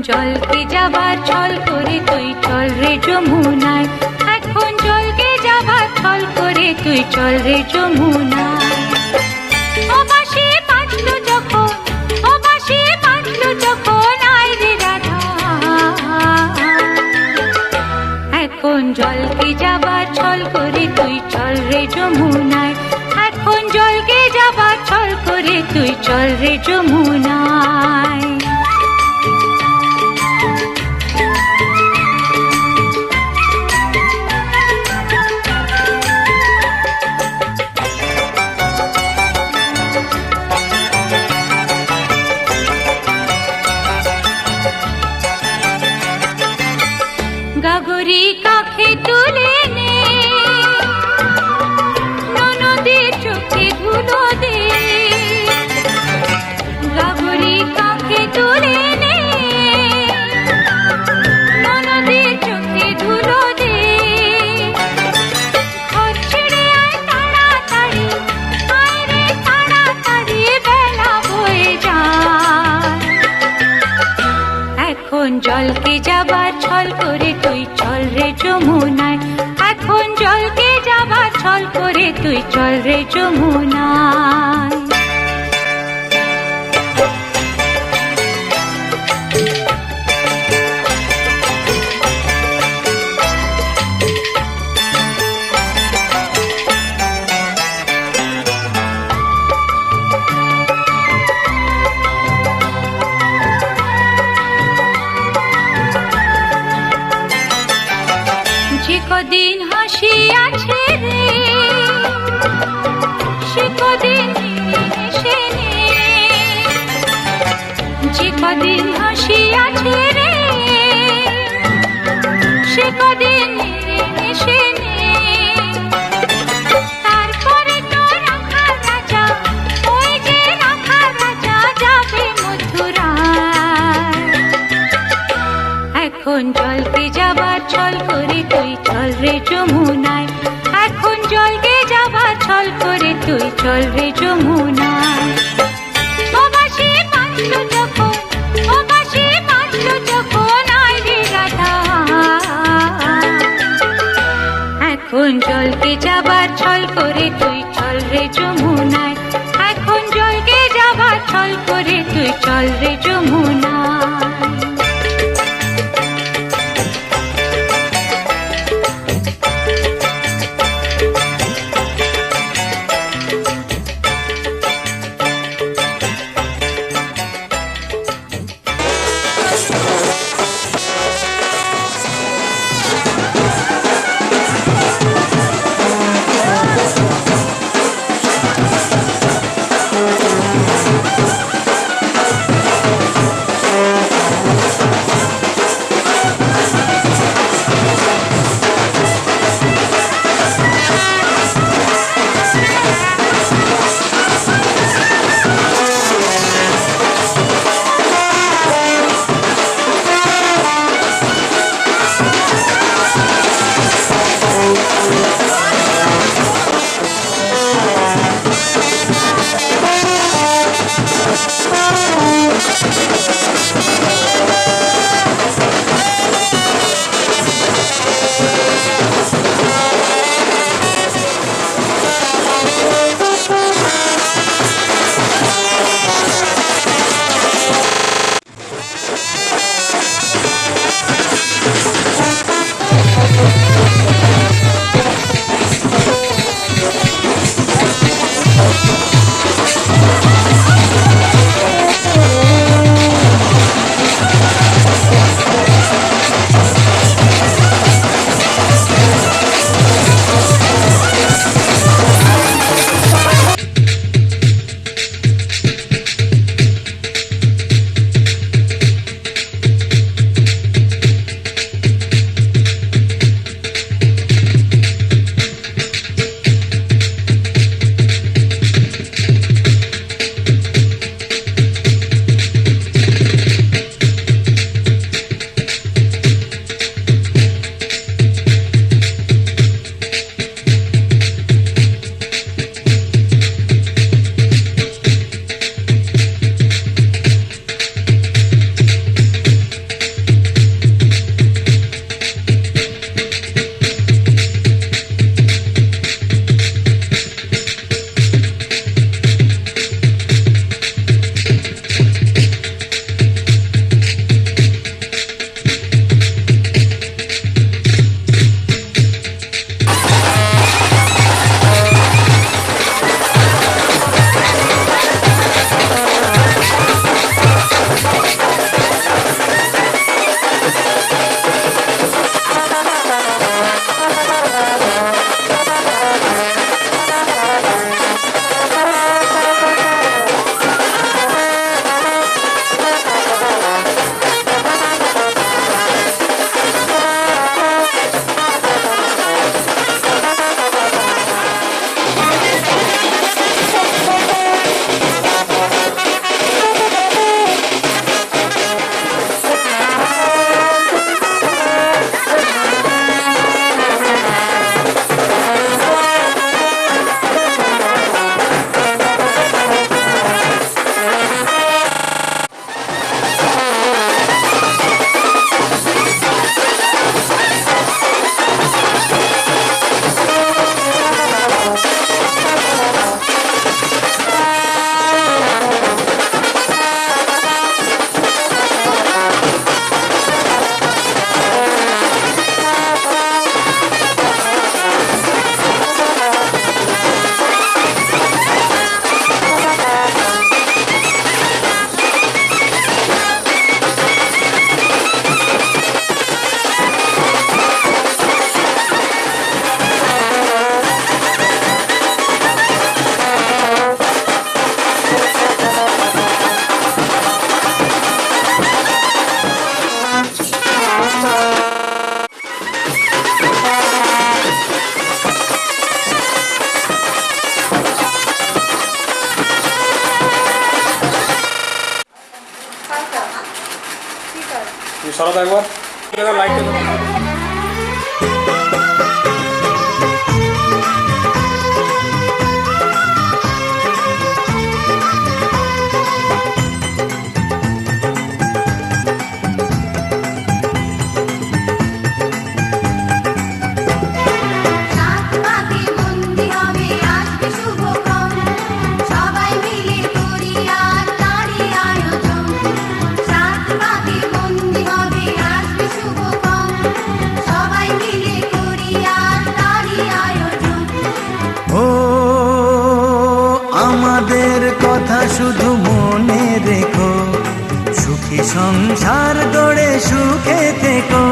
জলকে যাবার ছল করে তুই চল রে যমুনায়, এখন জলকে যাবার ছল করে তুই চল রে যমুনায়। ও বাঁশি বাজলো যখন, ও বাঁশি বাজলো যখন আয় রে রাধা, এখন জলকে যাবার ছল করে তুই চল রে যমুনায়, এখন জলকে যাবার ছল করে তুই চল রে যমুনায়। গাগরি কাখে তুলে নে, ননদের চোখে ধুলো দে, গাগরি কাখে তুলে নে, ননদের চোখে ধুলো দে। ঘর ছেড়ে আয় তাড়াতাড়ি, আয় রে তাড়াতাড়ি, বেলা বয়ে যায়। এখন জলকে যাবার ছল করে তুই চল রে যমুনায়, এখন জলকে যাবার ছল করে তুই চল রে যমুনায়। যে কদিন হাসি আছে রে, সে কদিন এসে যে কদিন হাসিয়াছে রে, সে কদিন এসে তারপরে তো রাখার রাজা, ওই যে রাখার রাজা যাবে মথুরায়। এখন জলকে যাবার ছল করে তুই চল রে যমুনায়, এখন জলকে যাবার ছল করে তুই চল রে যমুনায়। ও বাঁশি বাজলো যখন, ও বাঁশি বাজলো যখন আয় রে রাধা, এখন জলকে যাবার ছল করে তুই চল রে যমুনায়, এখন জলকে যাবার ছল করে তুই চল রে যমুনায়। ধরো তো একবার লাইট। আমাদের কথা শুধু মনে রেখো, সুখী সংসার গড়ে সুখে থেকো।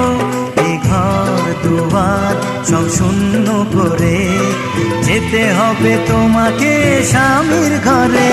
এই ঘর দুয়ার সব শূন্য করে যেতে হবে তোমাকে স্বামীর ঘরে।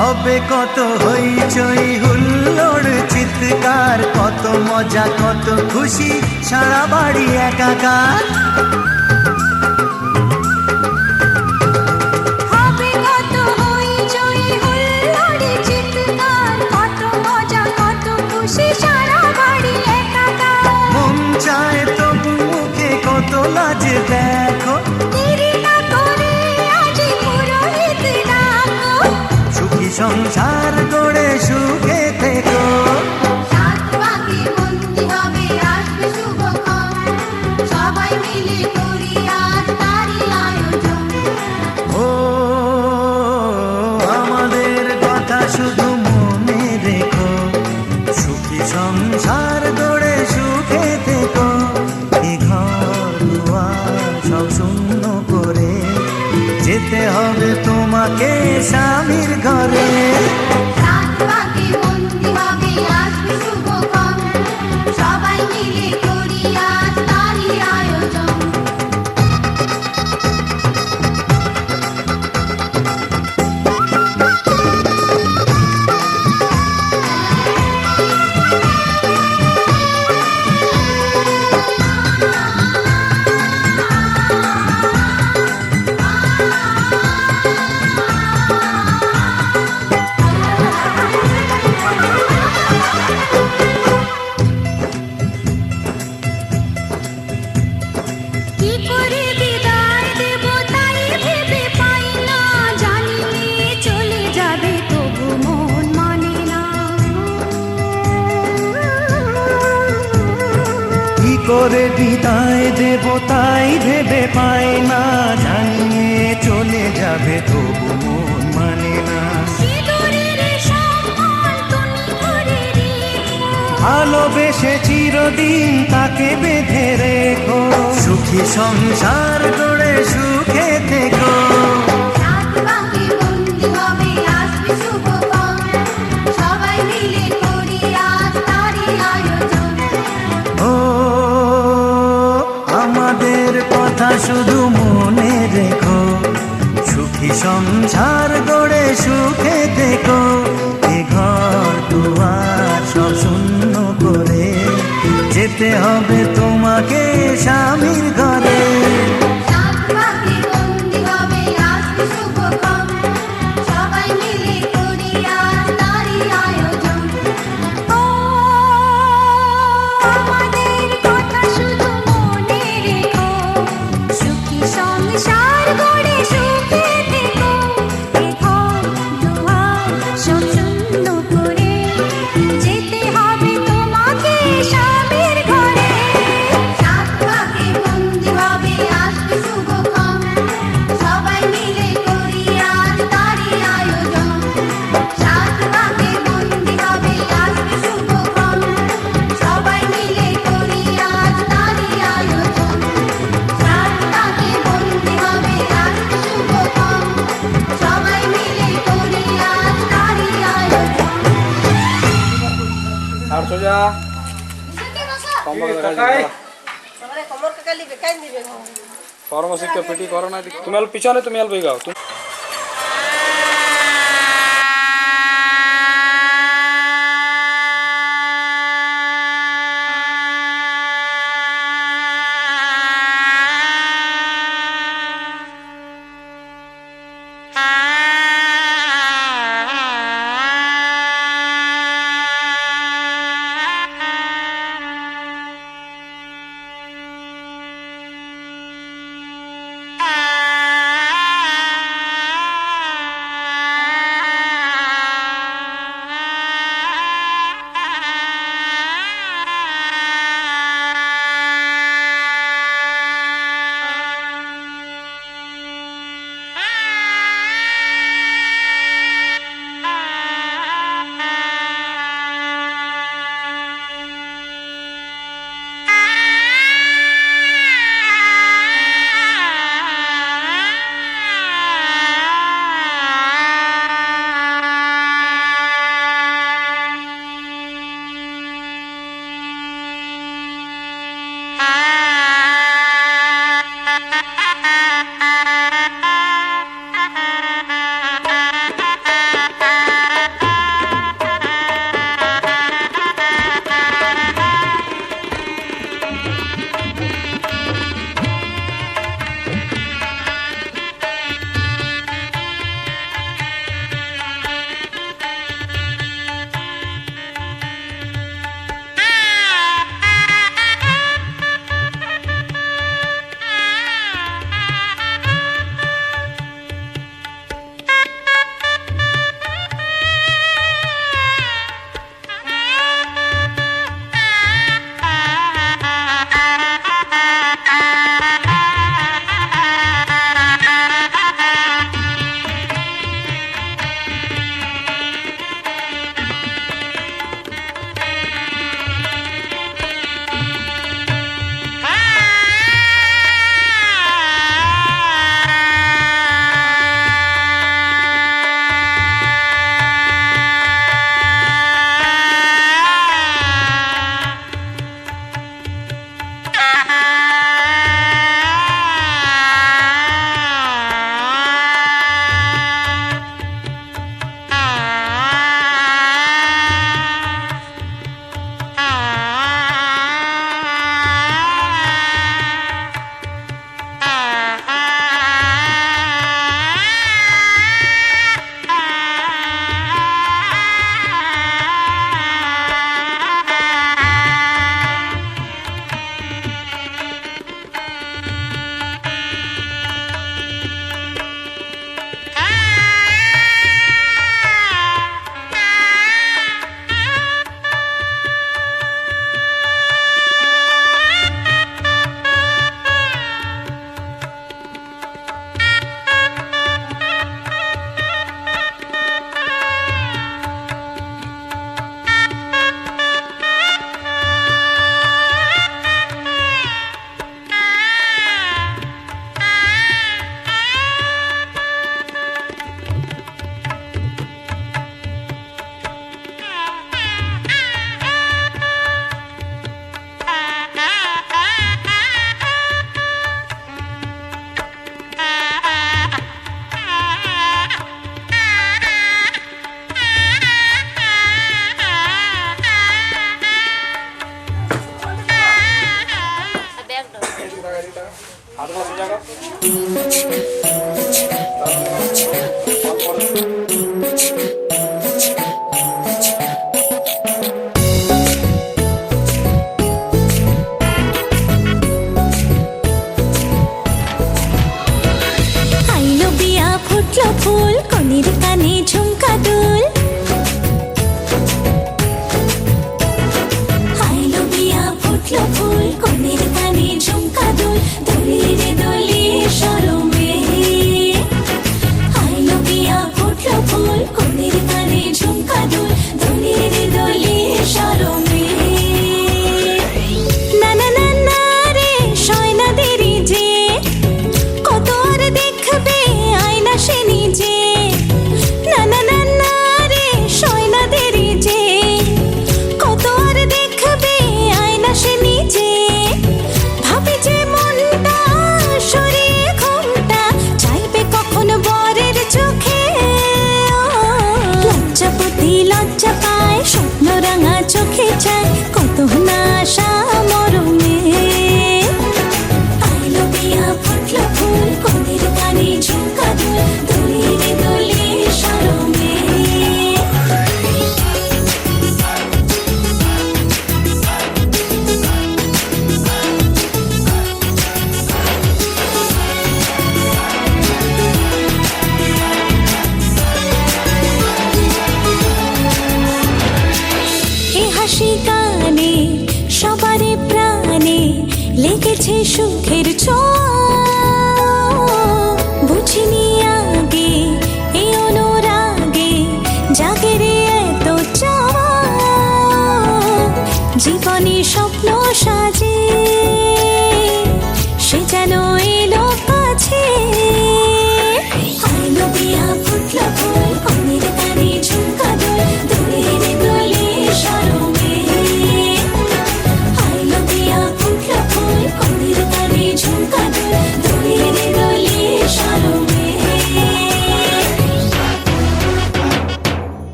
হবে কত হইচই হুল্লোড় চিৎকার, কত মজা কত খুশি সারা বাড়ি একাকার। হবে কত হইচই হুল্লোড় চিৎকার, কত মজা কত খুশি সারা বাড়ি একাকার। মন চায় তবু মুখে কত লাজ দেখো, সংসার গড়ে সুখে থেকো। ও আমাদের কথা শুধু মনে রেখো, সুখী সংসার গড়ে সুখে থেকো। এই ঘর দুয়ার সব শূন্য করে যেতে হবে তোমাকে স্বামীর ঘরে। করে বিদায় দেব তাই ভেবে পাই না, জানিয়ে চলে যাবে তবু মন মানে না। ভালোবেসে চিরদিন তাকে বেঁধে রেখো, সুখী সংসার গড়ে সুখে থেকো। শুধু মনে রেখো, সুখী সংসার গড়ে সুখে থেকো। এ ঘর দুয়ার সব শূন্য করে যেতে হবে তোমাকে স্বামীর ঘরে। যেতে হবে তোমাকে স্বামীর ঘরে। ফার্মাসিকে পিটি করো না তুমি আল পিছনে তুমি আল বই গাও কত আর দেখবে আয়না সে নিজে, না না না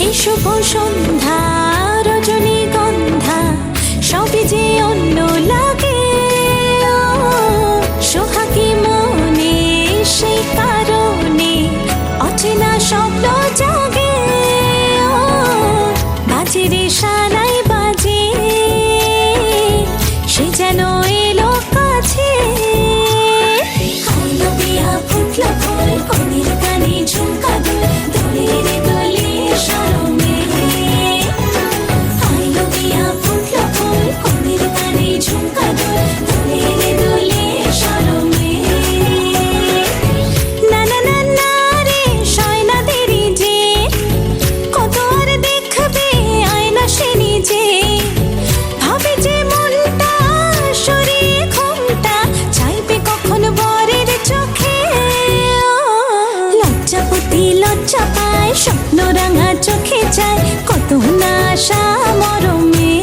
এই শুভ সন্ধ্যা রজনীগন্ধা সবই যে অন্য লাগে সোহাগী মনে সেই কারণে অচেনা স্বপ্ন জাগে বাজে রে সানাই বাজে সে যেন এলো কাছে আইলো বিয়া ফুটলো ফুল কনের কানে ঝুমকা দুল দোলে রে দোলে শরমে আইলো বিয়া ফুটলো ফুল কনের কানে ঝুমকা দুল দোলে রে দোলে শরমে না না না না রে শয়না দেরি যে কত আর দেখবে আয়না সে নিজে ভাবে যে মনটা সরিয়ে ঘুমটা চাইবে কখন বরের চোখে লজ্জাপতি লজ্জা পায় স্বপ্ন রাঙা চোখে যায় কত না আশা মরমে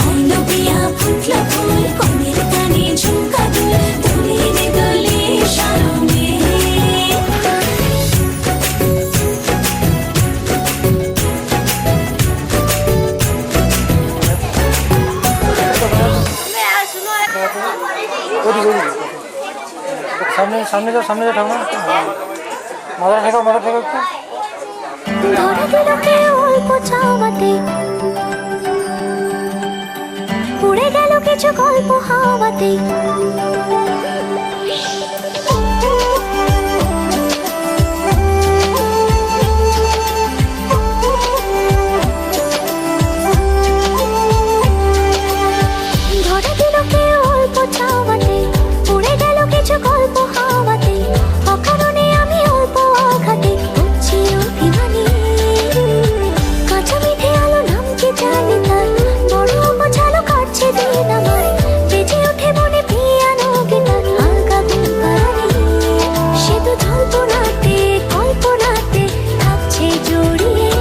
আইলো বিয়া ফুটলো ফুল কনের কানে ঝুমকা দুল দোলে রে দোলে শরমে সামনে সামনে যাও ঠাকুমা মাথা ঠেকাও একটু ধরে দিল কে অল্প চাওয়াতে উড়ে গেল কিছু গল্প হাওয়াতে ধরে দিল কে অল্প চাওয়াতে উড়ে গেল কিছু গল্প হাওয়াতে অকারণে আমি অল্প আঘাতে করছি অভিমানী কাঁচা মিঠে আলো নাম কি জানি তার বড় বোঝালো কাটছে দিন আমার বেজে ওঠে মনে পিয়ানো গিটার হালকা গুনকারানি সে তো জল্পনাতে কল্পনাতে থাকছে জড়িয়ে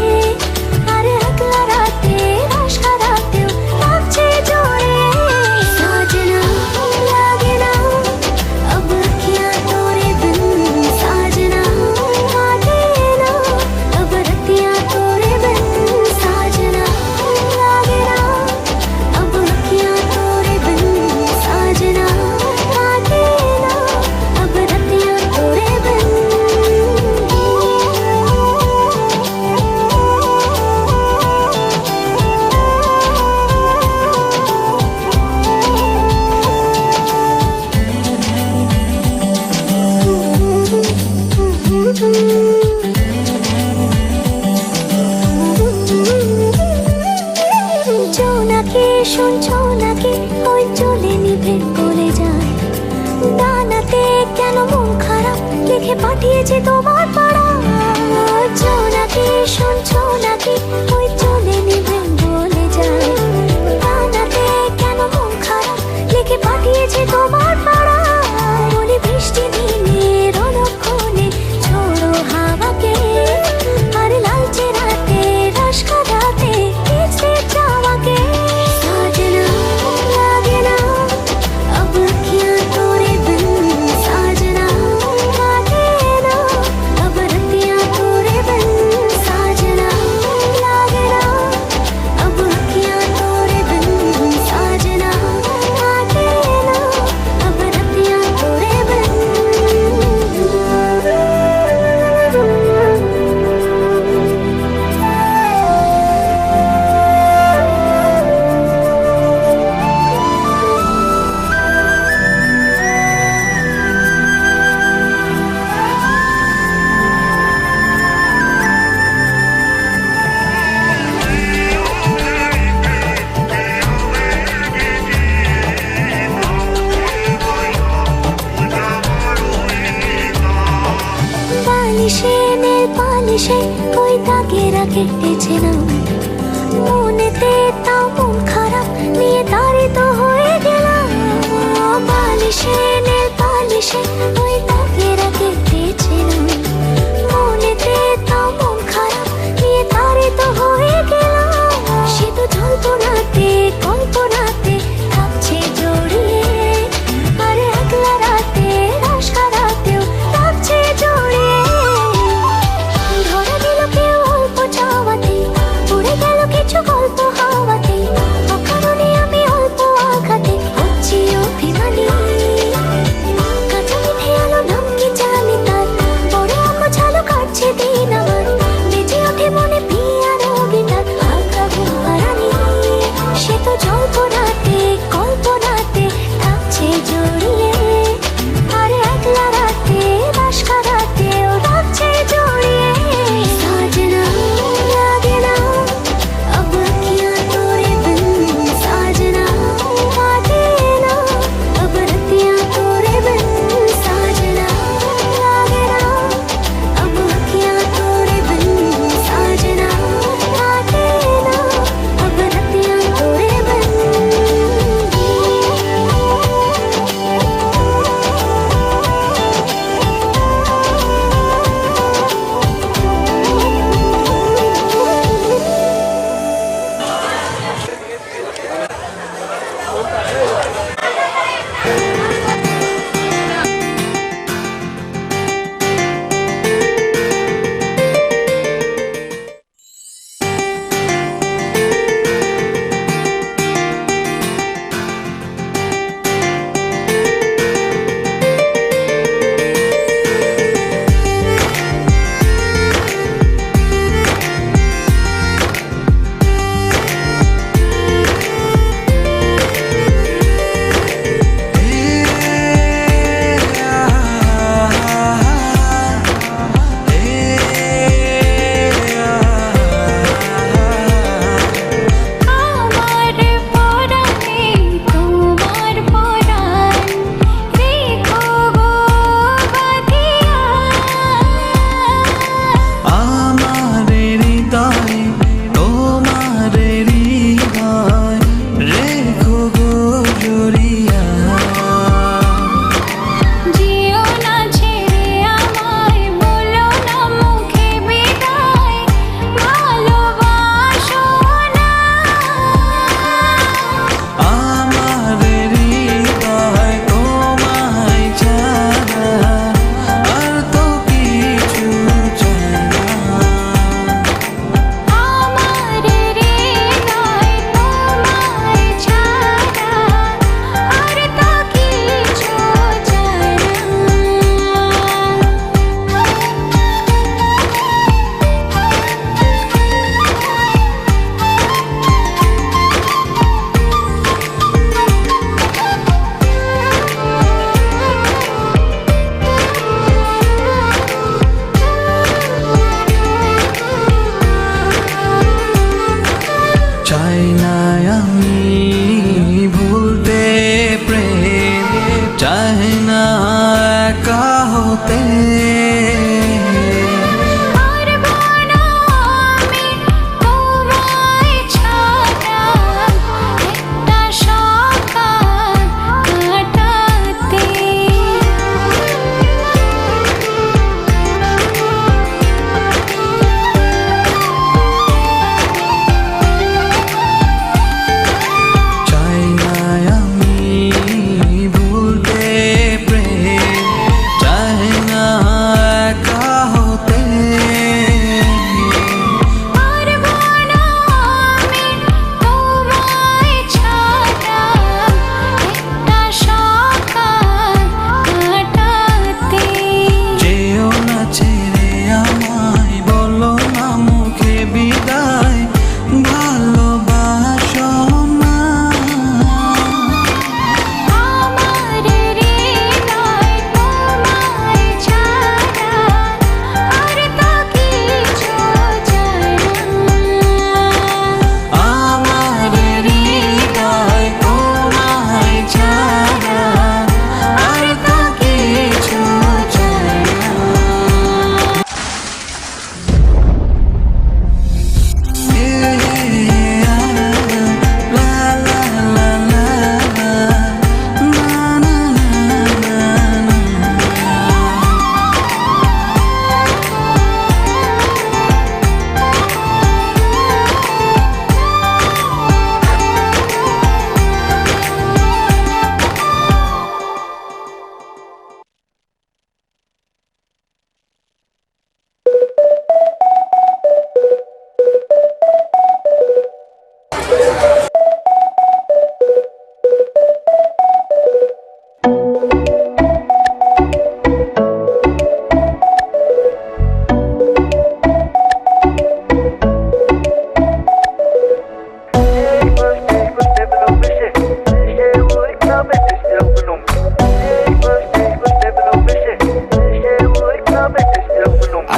আর একলা রাতে আশা রাতেও থাকছে জড়িয়ে সাজনা লাগে না अब क्या तोरे बिन साजना काटे ना अब रतिया तोरे बिन साजना लागे ना अब क्या तोरे बिन साजना काटे ना अब रतिया तोरे बिन জোনাকি শুনছো নাকি ওই চলে নিভে বলে যায় দানাতে কেন মন খারাপ লিখে পাঠিয়েছে তোমার পাড়া জোনাকি শুনছো নাকি ওই চলে নিভে বলে যায় দানাতে কেন মন খারাপ লিখে পাঠিয়েছে তোমার পাড়া বলে বৃষ্টি দিনের অলক্ষণে ছোড়ো হাওয়াকে আর লালচে রাতে রস কাটাতে কিসে যাওয়াকে সাজনা লাগে না अब क्या तोरे बिन साजना काटे ना अब रतिया तोरे बिन साजना लागे ना अब क्या तोरे बिन साजना काटे ना अब रतिया तोरे बिन পালিশে নীল পালিশে ওই দাগেরা কেটেছে না মনেতে তাও মন খারাপ নিয়ে তাড়িত হয়ে গেলাম পালিশে নীল পালিশে ওই দাগেরা কেটেছে না মনেতে তাও মন খারাপ নিয়ে তাড়িত হয়ে গেলাম সে তো জল্পনাতে কল্পনাতে থাকছে জড়িয়ে আর একলা রাতে রস কাটাতেও থাকছে জড়িয়ে ধরে দিল কেউ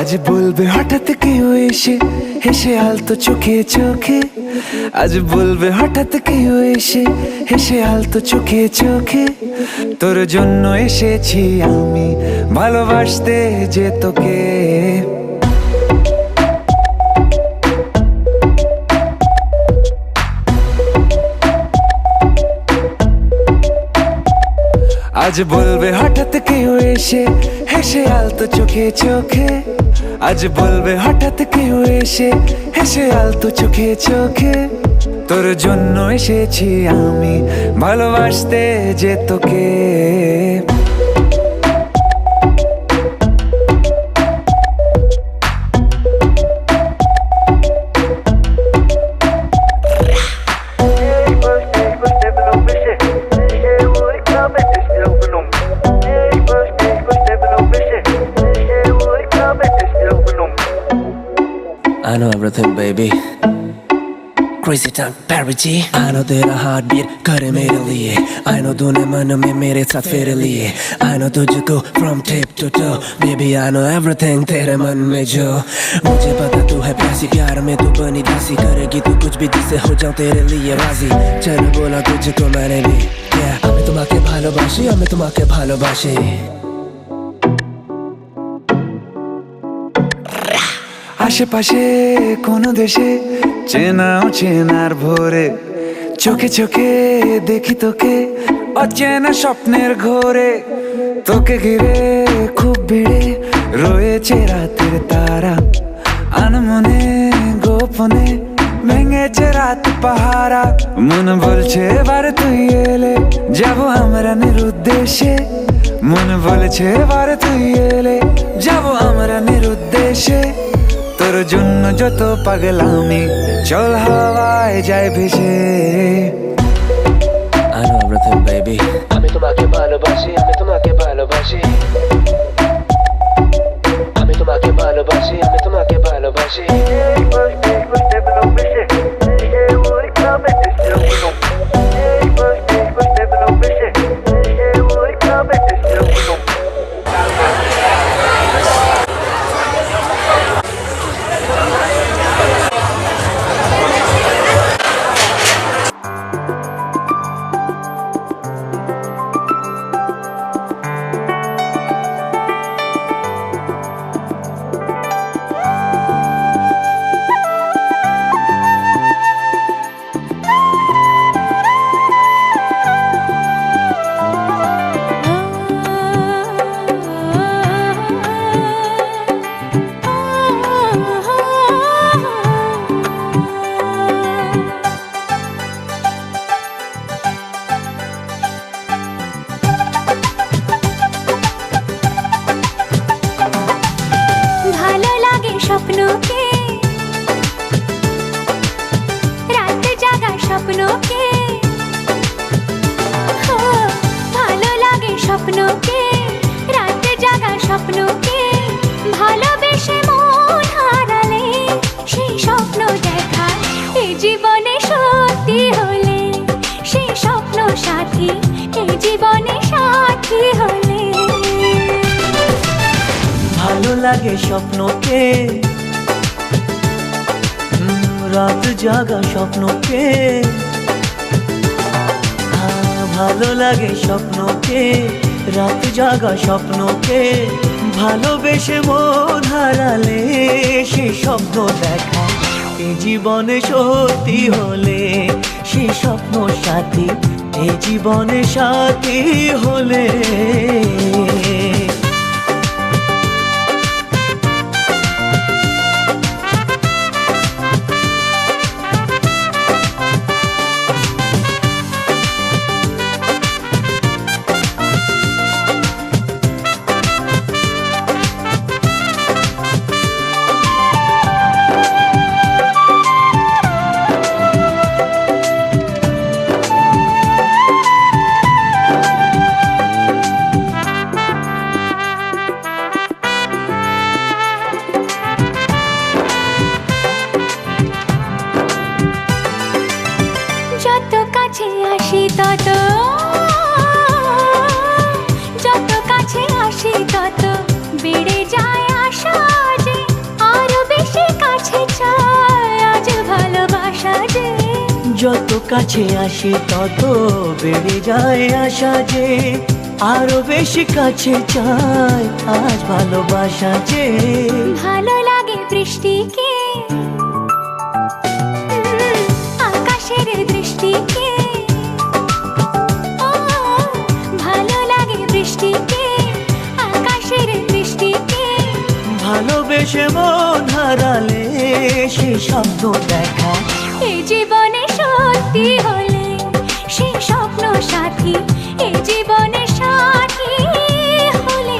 আজ বলবে হঠাৎ কেউ এসে হেসে আলতো চোখে চোখে, আজ বলবে হঠাৎ কেউ এসে হেসে আলতো চোখে চোখে, তোর জন্য এসেছি আমি ভালোবাসতে যে তোকে। আজ বলবে হঠাৎ কেউ এসে হেসে আলতো চোখে চোখে, আজ বলবে হঠাৎ কেউ এসে হেসে আলতো চোখে চোখে, তোর জন্য এসেছি আমি ভালোবাসতে যে তোকে। I know everything, baby. Crazy time, Barry G. I know तेरा heartbeat करे मेरे लिए. I know तूने मन में मेरे साथ फेरे लिए. I know तुझको from tip to toe. Baby, I know everything तेरे मन में जो. मुझे पता तू है प्यासी, प्यार में तू बनी दासी, करेगी तू कुछ भी जिससे हो जाऊं तेरे लिए राजी. चल बोला तुझको मैंने भी. Yeah, हमें तुम्हाके भालोबाशी, हमें तुम्हाके भालोबाशी. আশেপাশে কোন দেশে চেনাও চেনার ভোরে, চোখে চোখে দেখি তোকে অচেনা স্বপ্নের ঘোরে, তোকে ঘিরে খুব ভিড়ে রয়েছে রাতের তারা, আনমনে গোপনে ভেঙেছে রাত পাহারা, মন বলছে এবার তুই এলে যাবো আমরা নিরুদ্দেশে, মন বলছে এবার তুই এলে যাবো আমরা নিরুদ্দেশে, তোর জন্য যত পাগলামি চল হাওয়ায় যায় ভেসে। I know everything, baby. আমি তোমাকে ভালোবাসি, আমি তোমাকে ভালোবাসি. আমি তোমাকে ভালোবাসি, আমি তোমাকে ভালোবাসি. ভালো লাগে স্বপ্নকে, রাত জাগা স্বপ্নকে, ও, ভালো লাগে স্বপ্নকে, রাত জাগা স্বপ্নকে, ভালোবেসে মন হারালে সেই স্বপ্ন দেখা এই জীবনে সত্যি হলে, সেই স্বপ্ন সাথী এই জীবনে সাথী হলে। ভালো লাগে স্বপ্নকে, রাত জাগা স্বপ্নকে, ভালো লাগে স্বপ্নকে, রাত জাগা স্বপ্নকে, ভালোবেসে মন হারালে সে স্বপ্ন দেখা এই জীবনে সত্যি হলে, সে স্বপ্ন সাথী এই জীবনে সাথী হলে। যত কাছে আসি তত বেড়ে যায় আশা যে আরো বেশি কাছে চাই আজ ভালোবাসা যে ভালো লাগে বৃষ্টিকে আকাশের দৃষ্টিকে ও ভালো লাগে বৃষ্টিকে আকাশের দৃষ্টিকে ভালোবেসে মন হারালে সে স্বপ্ন দেখা এই জীবনে সত্যি হলে সেই স্বপ্ন সাথী এই জীবনে সাথী হলে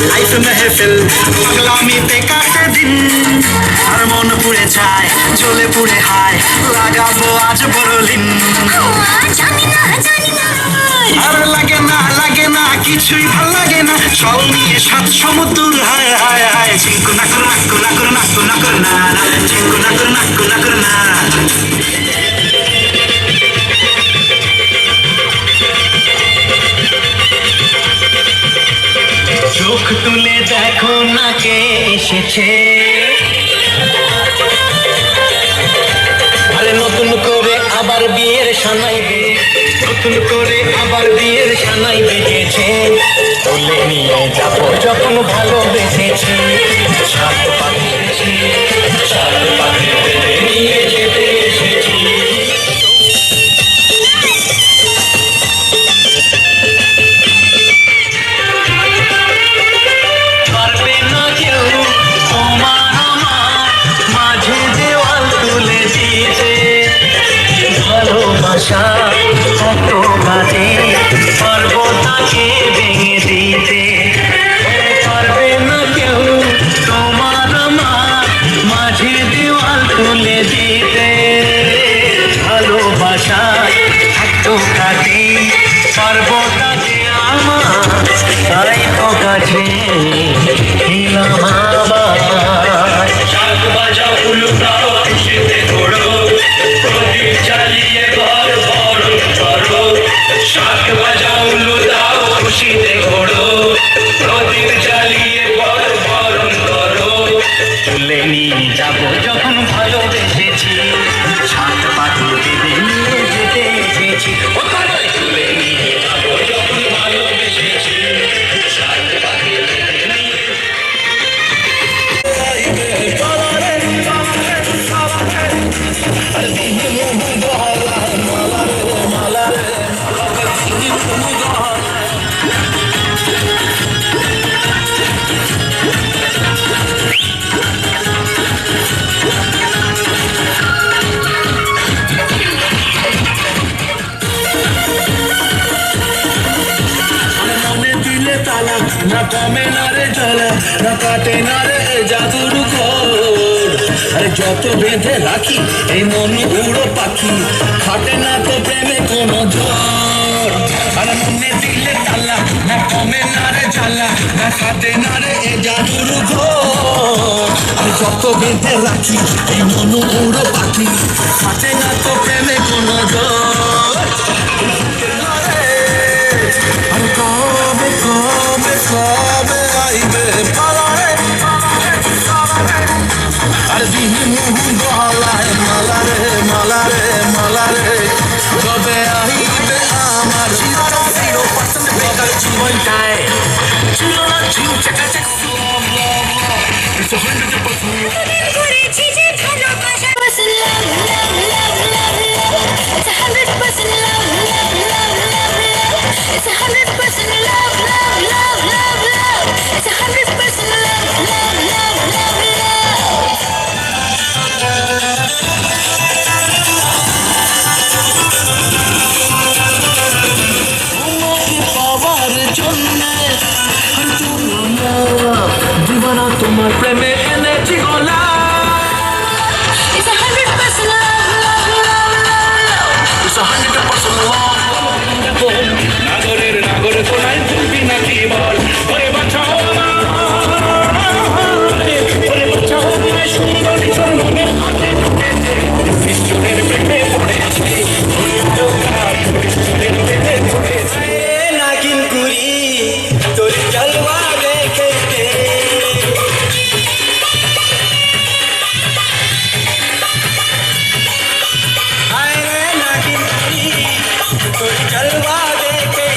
লাইফ মেহফিল পাগলামিতে কাটে দিন আর মন পুড়ে যায় জ্বলে পুড়ে হায় লাগাবো আজ বড়লিন আর লাগে না কিছুই ভাল লাগে না চল নিয়ে সাত সমুদ্র হায় হায় হায় চিঙ্কু না করু নাকু না করু নাকু না করু না চিঙ্কু না করু নাকু না করু না চোখ তুলে দেখো না কে এসেছে আরে নতুন করে আবার বিয়ের সানাইবে নতুন করে আবার বিয়ের সানাই বেজেছে তুলে নিয়ে যাবো যখন ভালোবেসেছি সাত পাঠিয়েছি সাত পাঠিয়ে নিয়ে যেতে এসেছি ভালোবাসা কত বাজে পারবো তাকে ভেঙে দিতে পারবে না কেউ তোমার আমার মাঝে দেওয়াল তুলে দিতে ভালোবাসা এত কাটে পারবো তাকে আমার তাই তো কাছে এলাম আবার শাক বাজাও উলুটাও খুশিতে ঘোড়ো প্রদীপ জ্বালিয়ে ঘর বরণ করো শাক বাজাও লুদাও খুশিতে ঘোড়ো প্রদীপ জ্বালিয়ে ঘর বরণ করো তুলে নিয়ে যাবো যখন ভালোবেসেছি সাত পাখি বেঁধে নিয়ে যেতে এসেছি তুলে নিয়ে যাবো যখন ভালোবেসেছি সাত পাখি বেঁধে নিয়ে না কমে না রে চলা না কাটে না রে জাদুর ঘোর আরে যত বেঁধে রাখি এই মন উড়ো পাখি খাটে না তো প্রেমে কোনো জোর আরে মনে দিলে তালা না কমে না রে জ্বালা না কাটে না রে জাদুর ঘোর আরে যত বেঁধে রাখি এই মন উড়ো পাখি খাটে না তো প্রেমে কোনো জোর আর কবে কবে কবে আইবে পালারে আর দিন গলায় মালারে মালারে মালারে কবে আইবে আমার বেকার জীবনটায় ছিল না ঝিউ চাকাচাক করেছি যে ভালোবাসা It's 100% love, love, love, love, love. It's 100% love, love, love, love, love. It's 100% তোমার প্রেমে এনেছি গলা It's 100% love. It's 100% love. নাগরের নাগরে কোনায় ভুলবি নাকি বল ওরে বাঁচাও ওরে বাঁচাও আমায় সুন্দরী চন্দনের হাতে ঢুকেছে বিষ্ণুরের প্রেমে পড়েছে নাগিন গুরি তোর জলওয়া দেখে নাগিন গুরি তোর জলওয়া দেখে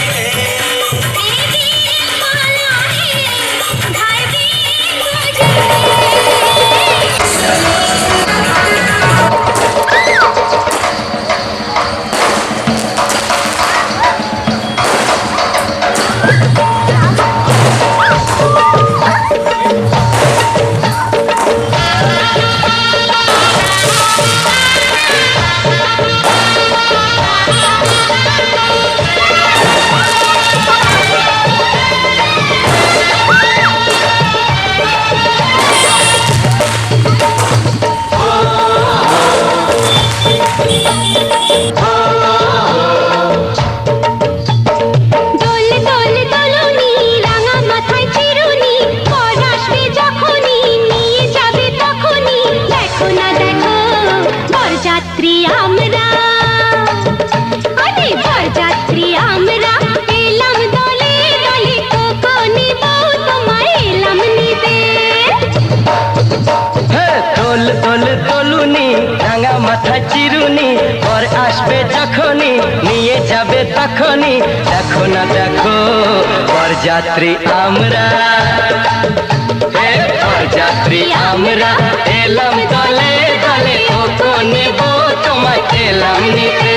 মাথায় চিরুনি পর আসবে যখনই নিয়ে যাবে তখনই দেখো না দেখো বরযাত্রী আমরা বরযাত্রী আমরা এলাম দলে দলে ও নেব তোমায় এলাম নিতে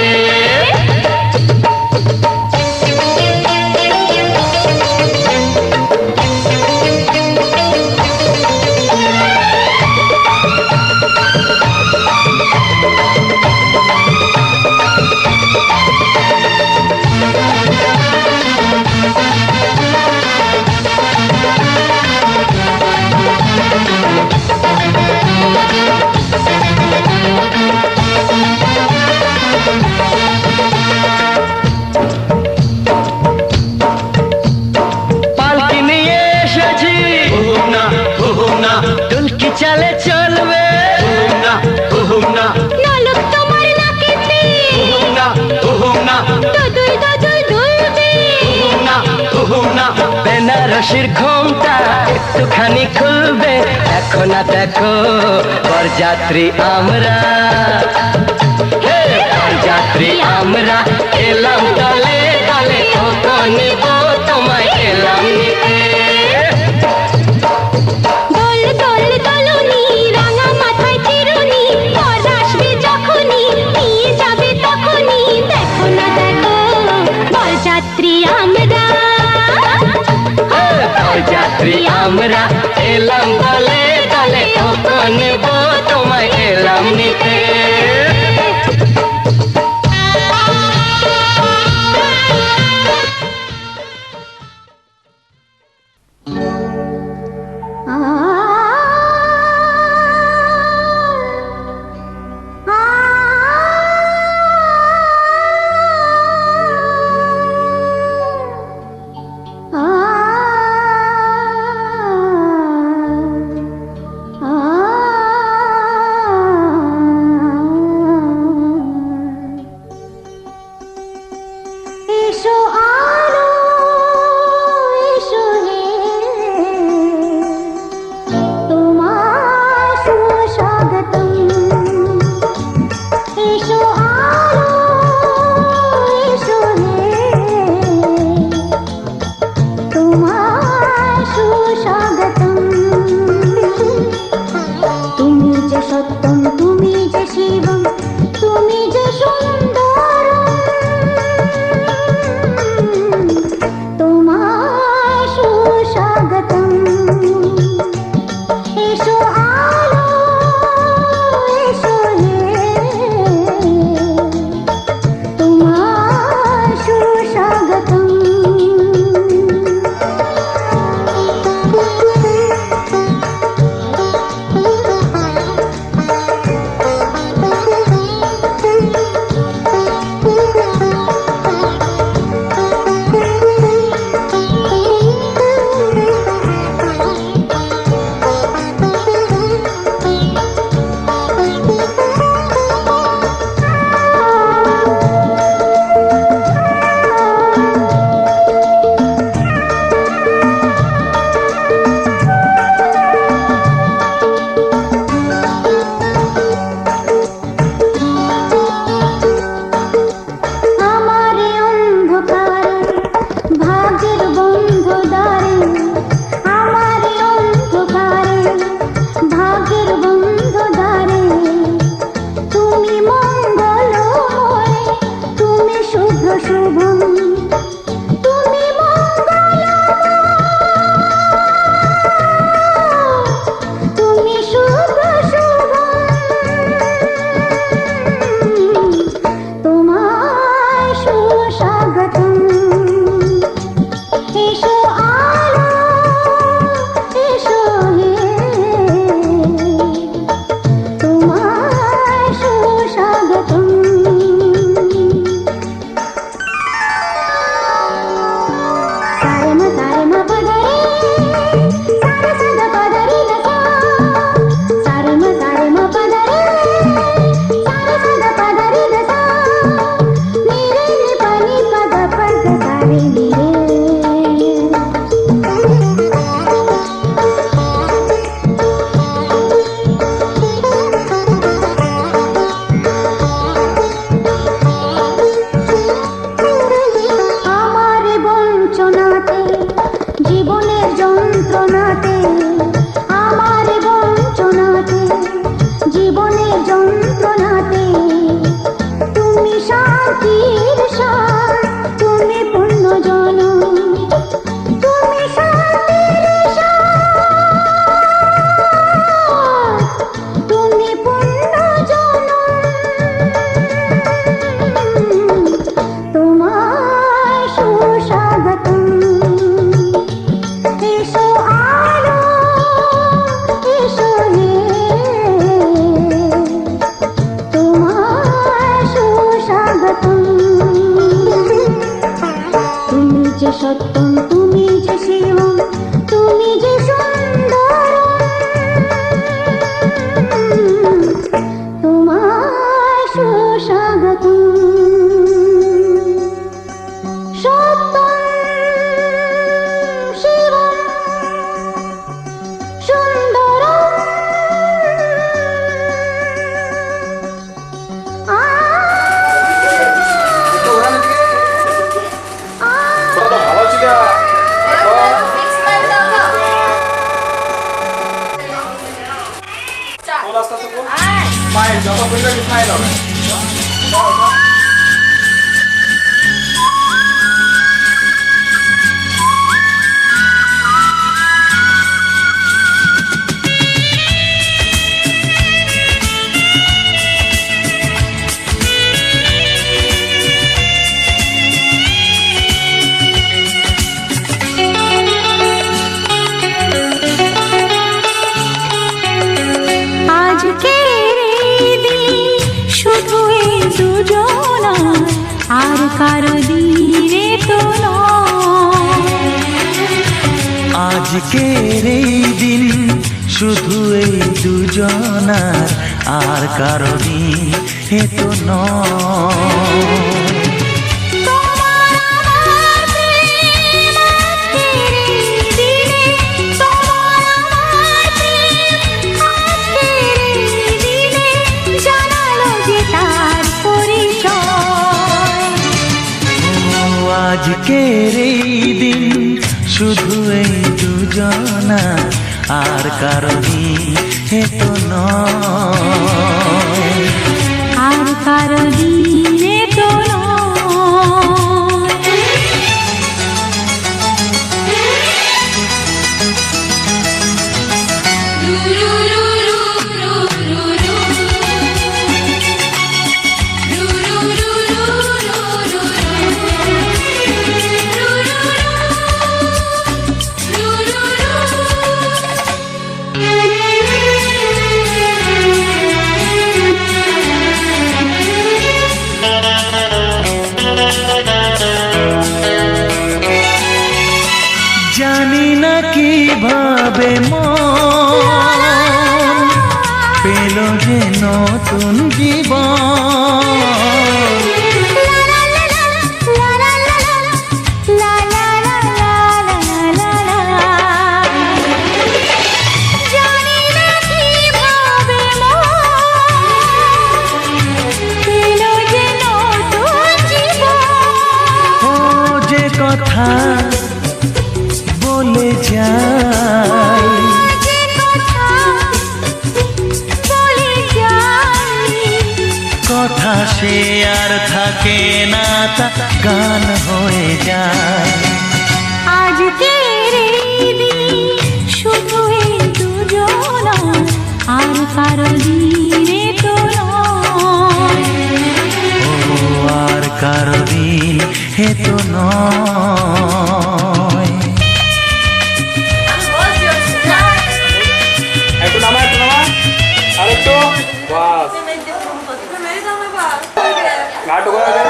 চলে চলবে না নলক তোমার নাকেতে না দুদুল দুদুল দুলবে না বেনারসির ঘোমটা একটুখানি খুলবে দেখো না দেখো বরযাত্রী আমরা বরযাত্রী আমরা এলাম দলে দলে ও নেব তোমায় এলাম নিতে আমরা এলাম দলে দলে ও নেব তোমায় এলাম নিতে আজকের এই দিন শুধু এই দুজনার, আর কারো দিনে তো নয়। আজকের এই দিন শুধু এই দুজনার, আর কারো দিন এ তো নয়। তোমার আমার প্রেম আজকের এই দিনে, তোমার আমার প্রেম আজকের এই দিনে জানালো যে তার পরিচয়। ও আজকের এই দিন শুধু এই দুজনার, আর কারো দিন এ তো নয়। আর কারো দিনে তো নয়। জানি না কিভাবে মন পেল যে নতুন জীবন। জানি না কিভাবে মন পেল যে নতুন জীবন। ও যে কথা বলে যায়, যে কথা বলে যাই, কথা সে আর থাকে না, তা গান হয়ে যায়। আজকের এই দিন শুধু এই দুজনার, আর কারো দিনে তো নয়। ও আর কারো দিন এ তো নয়। একটু নামা, একটু নামা, আরেকটু, বাস। ঘাটু করে দে।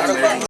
আপনার